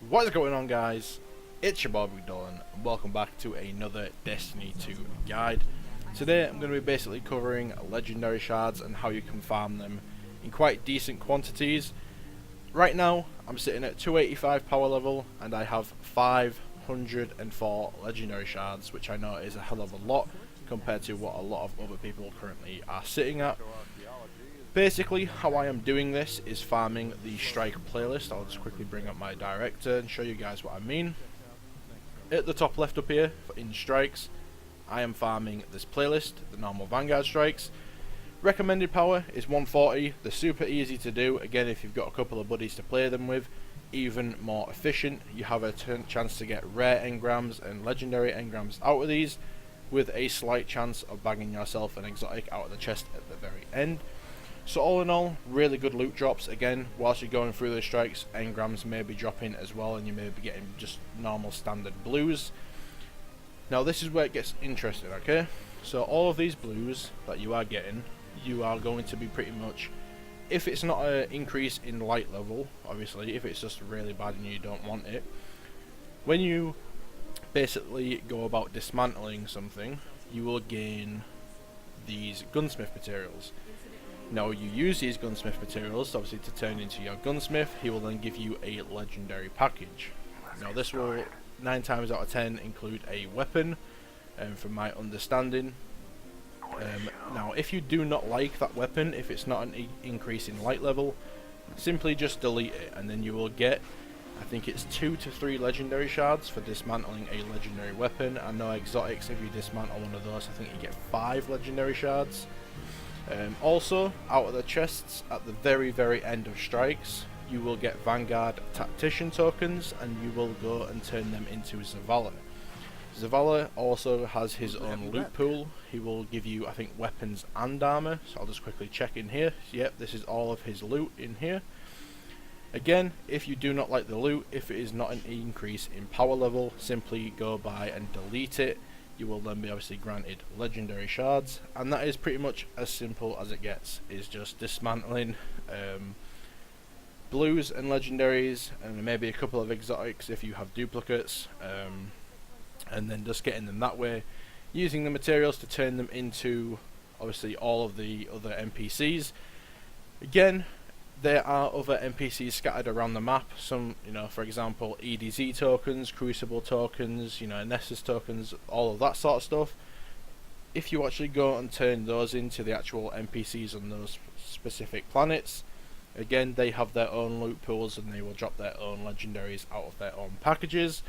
What is going on, guys? It's your boy Dyllan and welcome back to another Destiny 2 guide. Today I'm going to be basically covering legendary shards and how you can farm them in quite decent quantities. Right now I'm sitting at 285 power level and I have 504 legendary shards, which I know is a hell of a lot compared to what a lot of other people currently are sitting at. Basically, how I am doing this is farming the strike playlist. I'll just quickly bring up my director and show you guys what I mean. At the top left up here, in strikes, I am farming this playlist, the normal Vanguard strikes. Recommended power is 140. They're super easy to do. Again, if you've got a couple of buddies to play them with, even more efficient. You have a chance to get rare engrams and legendary engrams out of these, with a slight chance of bagging yourself an exotic out of the chest at the very end. So all in all, really good loot drops. Again, whilst you're going through the strikes, engrams may be dropping as well, and you may be getting just normal standard blues. Now this is where it gets interesting, okay? So all of these blues that you are getting, you are going to be pretty much, if it's not an increase in light level, obviously, if it's just really bad and you don't want it, when you basically go about dismantling something, you will gain these gunsmith materials. Now you use these gunsmith materials obviously to turn into your gunsmith. He will then give you a legendary package. Now this will 9 times out of 10 include a weapon, from my understanding. Now if you do not like that weapon, if it's not an increase in light level, simply just delete it and then you will get, I think it's 2 to 3 legendary shards for dismantling a legendary weapon. I know exotics, if you dismantle one of those, I think you get 5 legendary shards. Also, out of the chests at the very end of strikes, you will get Vanguard Tactician tokens, and you will go and turn them into Zavala. Zavala also has his own loot pool. He will give you, I think, weapons and armor. So I'll just quickly check in here. Yep, this is all of his loot in here. Again, if you do not like the loot, if it is not an increase in power level, simply go by and delete it. You will then be obviously granted legendary shards, and that is pretty much as simple as it gets. Is just dismantling blues and legendaries, and maybe a couple of exotics if you have duplicates, and then just getting them that way, using the materials to turn them into obviously all of the other NPCs. Again, there are other NPCs scattered around the map. Some, for example, EDZ tokens, Crucible tokens, Nessus tokens, all of that sort of stuff. If you actually go and turn those into the actual NPCs on those specific planets, again, they have their own loot pools and they will drop their own legendaries out of their own packages.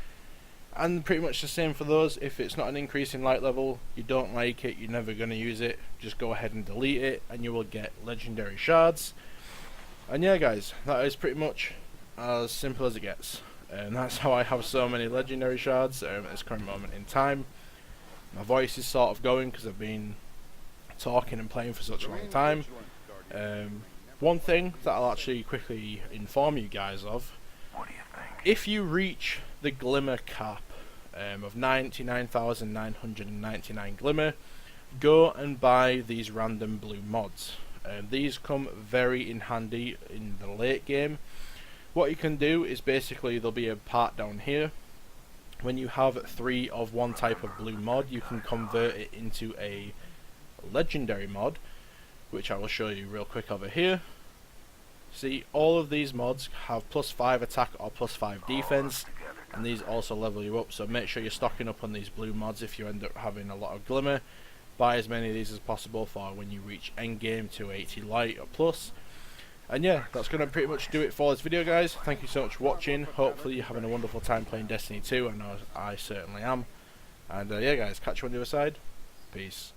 And pretty much the same for those. If it's not an increase in light level, you don't like it, you're never going to use it, just go ahead and delete it and you will get legendary shards. And yeah, guys, that is pretty much as simple as it gets. And that's how I have so many legendary shards at this current moment in time. My voice is sort of going because I've been talking and playing for such a long time. One thing that I'll actually quickly inform you guys of: if you reach the glimmer cap of 99,999 glimmer, go and buy these random blue mods. These come very in handy in the late game. What you can do is basically, there'll be a part down here. When you have 3 of one type of blue mod, you can convert it into a legendary mod, which I will show you real quick over here. See, all of these mods have +5 attack or +5 defense, and these also level you up, so make sure you're stocking up on these blue mods if you end up having a lot of glimmer. Buy as many of these as possible for when you reach endgame 280 light or plus. And yeah, that's going to pretty much do it for this video, guys. Thank you so much for watching. Hopefully you're having a wonderful time playing Destiny 2. I know I certainly am. And yeah, guys, catch you on the other side. Peace.